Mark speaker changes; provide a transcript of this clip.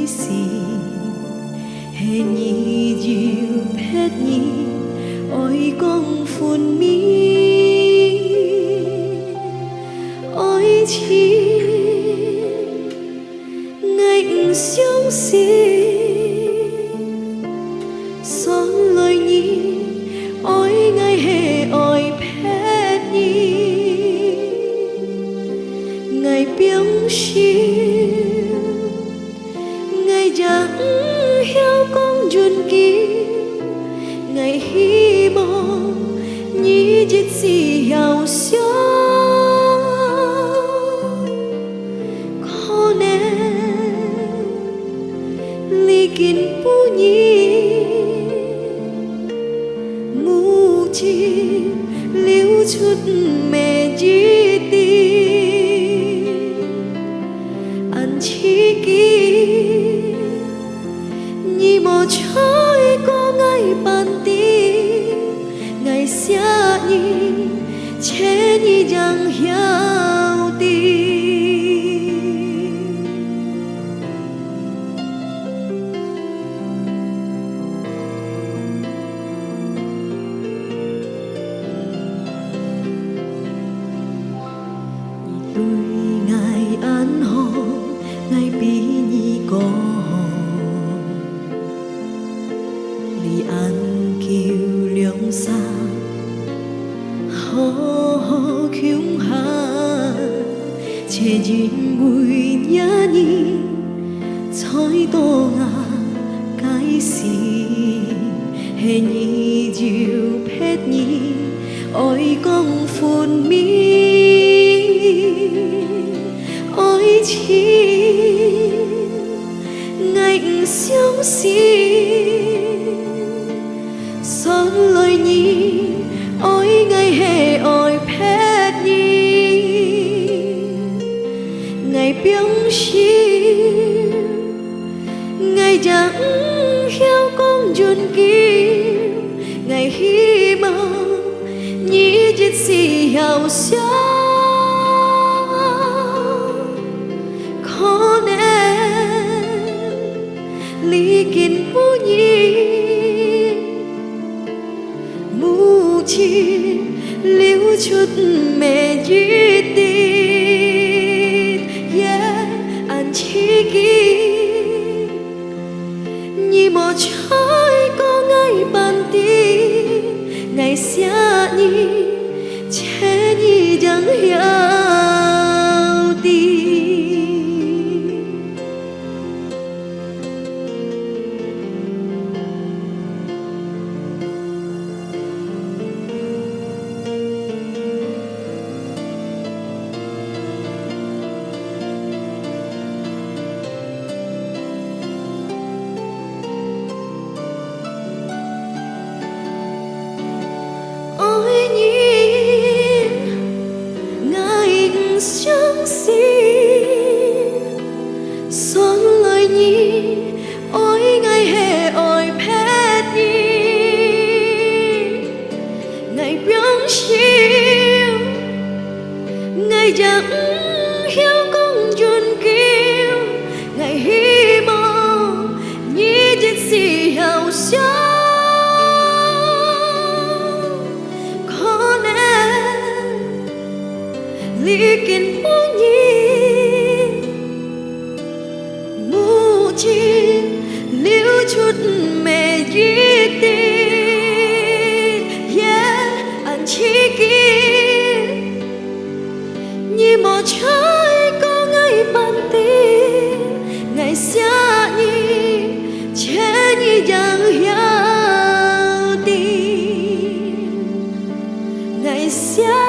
Speaker 1: 事，係你要撇你愛光歡面，愛情愛唔相信，所來你愛係愛撇你，愛表示。Ngày chẳng hiểu con duyên kia, ngày hy vọng như chiếc gì hiểu xóa khó nên ly kín bù nhi mù chi liêu chút mẹ dì tì anh chỉ kia như một trái có ngày ban tiếng ngày xa nhỉ chế như chẳng hiểu tiếng tôi ngày an hò ngày bí nhi có vì anh kêu liễu xa họ khiếu hà chế duyên bùi nhá nhi chói tô ngà cái gì hệ nhi dịu phết nhi ôi con phun mi ôi chi ngạnh xấu xí son lời nhi ôi ngày hè ôi phết nhi ngày biếng xí ngày chẳng hiểu con duyên kia ngày hy vọng như chiếc gì hiểu xóa khó nên ly kín bù nhi mù chi liêu chút mẹ dì tít anh chỉ ghi như một trái có ngày ban tiếng ngày xa nhi chế nhi chẳng hiểu tiếng ôi nhìn ngài chẳng xin son lời nhi ôi ngài hè ôi phết nhi ngài biếng siêu ngài chẳng hiểu con duyên kia ngài hy vọng như chiếc gì hiểu xóa ly kín bù nhi mù chi liêu chút mẹ dì tít anh chỉ kia như một trái có ngày ban tiếng ngày xa nhi chế nhi chẳng hiểu tiếng ngày xa